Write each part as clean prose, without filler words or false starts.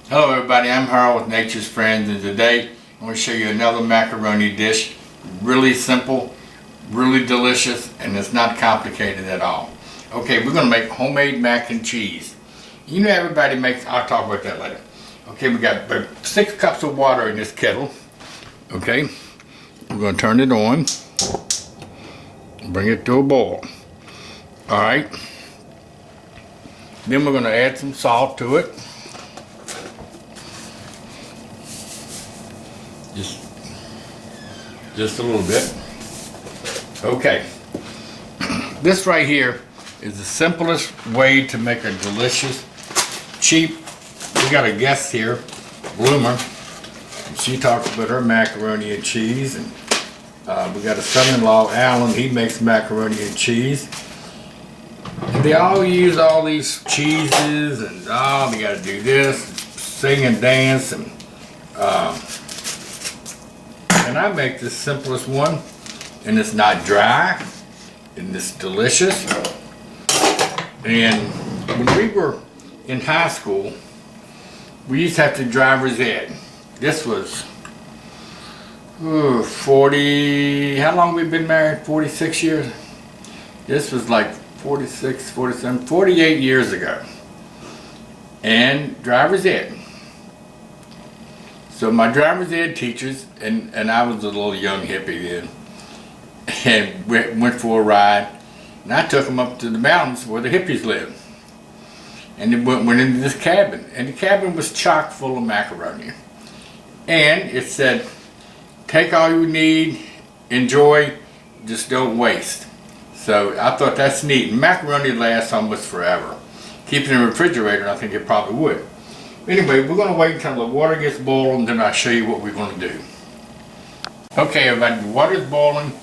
Hello everybody, I'm Harold with Nature's Friends, and today I'm going to show you another macaroni dish. Really simple, really delicious, and it's not complicated at all. Okay, we're going to make homemade mac and cheese. You know everybody makes, I'll talk about that later. Okay, we got about 6 cups of water in this kettle. Okay, we're going to turn it on, bring it to a boil. Alright, then we're going to add some salt to it. Just a little bit. Okay. This right here is the simplest way to make a delicious, cheap. We got a guest here, Bloomer. She talks about her macaroni and cheese, and we got a son-in-law, Alan. He makes macaroni and cheese. And they all use all these cheeses, and they got to do this, sing and dance, and I make the simplest one, and it's not dry, and it's delicious. And when we were in high school, we used to have to driver's ed. This was 40, how long we been married? 46 years? This was like 46, 47, 48 years ago. And driver's ed. So my driver's ed teachers, and I was a little young hippie then, and went for a ride, and I took them up to the mountains where the hippies lived. And they went into this cabin, and the cabin was chock full of macaroni. And it said, take all you need, enjoy, just don't waste. So I thought that's neat. Macaroni lasts almost forever. Keep it in the refrigerator, I think it probably would. Anyway, we're going to wait until the water gets boiling, and then I'll show you what we're going to do. Okay everybody, the water's boiling.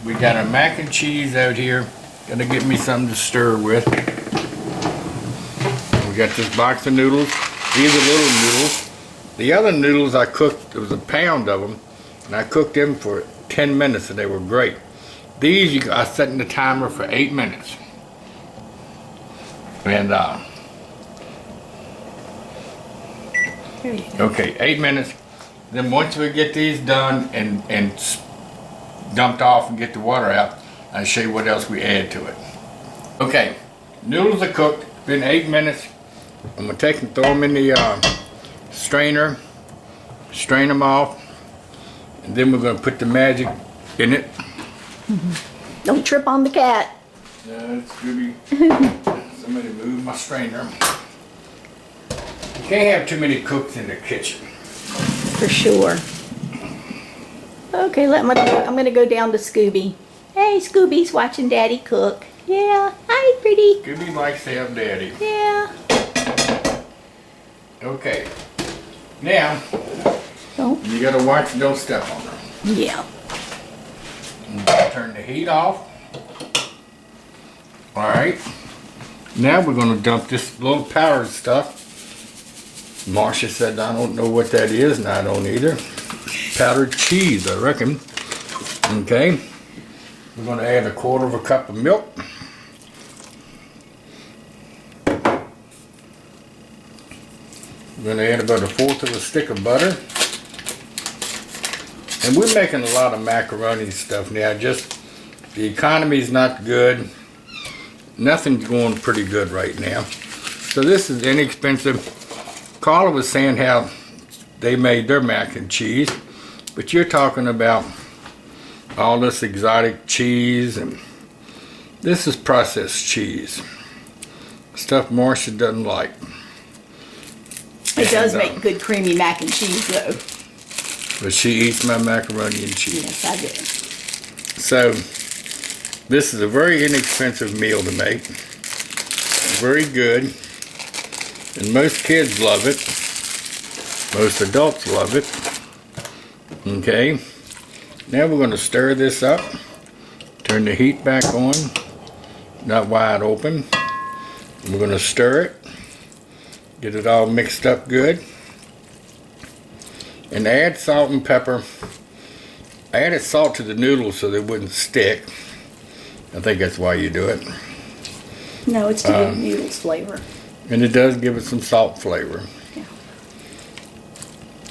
We got our mac and cheese out here. Gotta get me something to stir with. We got this box of noodles. These are little noodles. The other noodles I cooked, there was a pound of them, and I cooked them for 10 minutes and they were great. These, I set in the timer for 8 minutes. And okay, 8 minutes. Then once we get these done and dumped off and get the water out, I'll show you what else we add to it. Okay, noodles are cooked. It's been 8 minutes. I'm gonna take and throw them in the strainer, strain them off, and then we're gonna put the magic in it. Don't trip on the cat. It's Scooby. Somebody move my strainer. You can't have too many cooks in the kitchen. For sure. Okay, I'm gonna go down to Scooby. Hey, Scooby's watching Daddy cook. Yeah. Hi, pretty. Scooby likes to have Daddy. Yeah. Okay. Now, you gotta watch and don't step on her. Yeah. Turn the heat off. Alright. Now we're gonna dump this little powdered stuff. Marcia said, I don't know what that is, and I don't either. Powdered cheese, I reckon. Okay. We're going to add 1/4 cup of milk. We're going to add about 1/4 stick of butter. And we're making a lot of macaroni stuff now. Just, the economy's not good. Nothing's going pretty good right now. So this is inexpensive. Carla was saying how they made their mac and cheese, but you're talking about all this exotic cheese, and this is processed cheese. Stuff Marcia doesn't like. It does make good creamy mac and cheese though. But she eats my macaroni and cheese. Yes, I do. So, this is a very inexpensive meal to make. Very good. And most kids love it. Most adults love it. Okay. Now we're going to stir this up. Turn the heat back on. Not wide open. We're going to stir it. Get it all mixed up good. And add salt and pepper. I added salt to the noodles so they wouldn't stick. I think that's why you do it. No, it's to give noodles flavor. And it does give it some salt flavor. Yeah.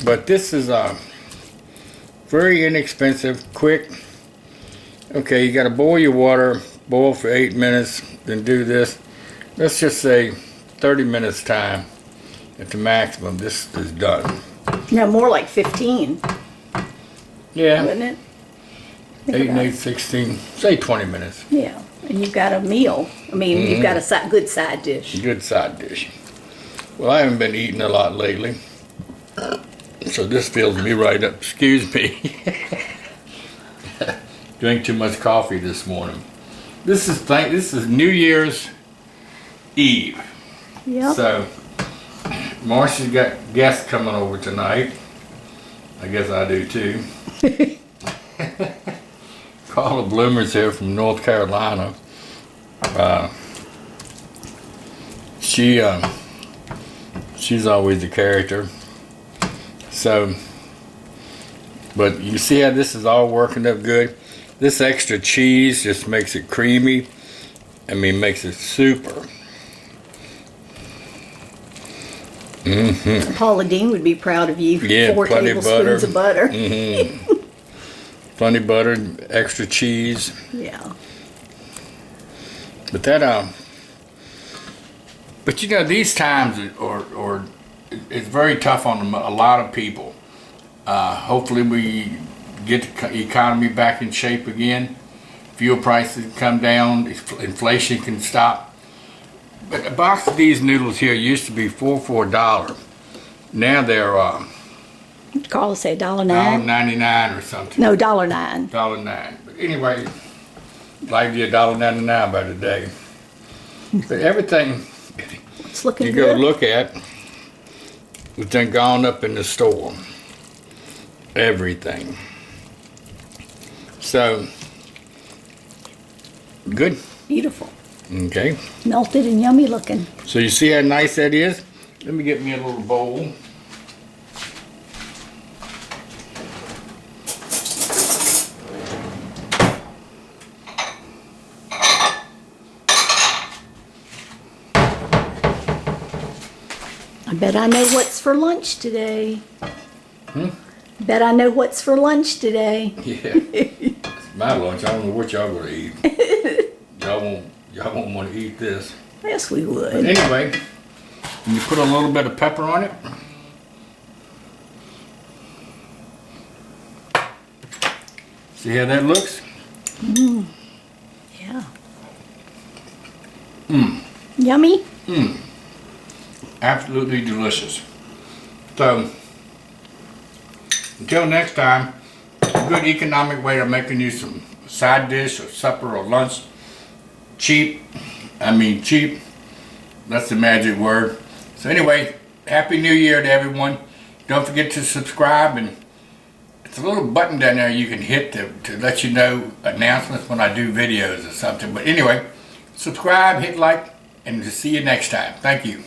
But this is very inexpensive, quick. Okay, you got to boil your water, boil for 8 minutes, then do this. Let's just say 30 minutes time at the maximum. This is done. No, more like 15, Yeah, wouldn't it? 8 and 8, 16. Say 20 minutes. Yeah, and you've got a meal. I mean, you've got a good side dish. Good side dish. Well, I haven't been eating a lot lately, so this fills me right up. Excuse me. Drank too much coffee this morning. This is New Year's Eve. Yep. So Marcia's got guests coming over tonight. I guess I do too. Carla Bloomer's here from North Carolina. She's always a character. So, but you see how this is all working up good? This extra cheese just makes it creamy. I mean, makes it super. Paula Dean would be proud of you. Yeah, 4 plenty of tablespoons of butter. Plenty of butter, extra cheese. Yeah. But that but you know, these times or it's very tough on a lot of people. Hopefully we get the economy back in shape again. Fuel prices come down, inflation can stop. But a box of these noodles here used to be $4 Now they're Carla say $1.09. $1.99 or something. No, $1.09. $1.09. But anyway, like you $1.99 by the day. But everything It's looking you good. go look at, it's done gone up in the store. Everything. So, good. Beautiful. Okay. Melted and yummy looking. So you see how nice that is? Let me get me a little bowl. I bet I know what's for lunch today. Bet I know what's for lunch today. Yeah. It's my lunch. I don't know what y'all gonna eat. Y'all won't want to eat this. Yes, we But would. anyway, when you put a little bit of pepper on it. See how that looks? Yeah. Yummy. Absolutely delicious. So, until next time, a good economic way of making you some side dish or supper or lunch. Cheap. I mean cheap. That's the magic word. So anyway, Happy New Year to everyone. Don't forget to subscribe, and it's a little button down there you can hit to let you know announcements when I do videos or something. But anyway, subscribe, hit like, and to see you next time. Thank you.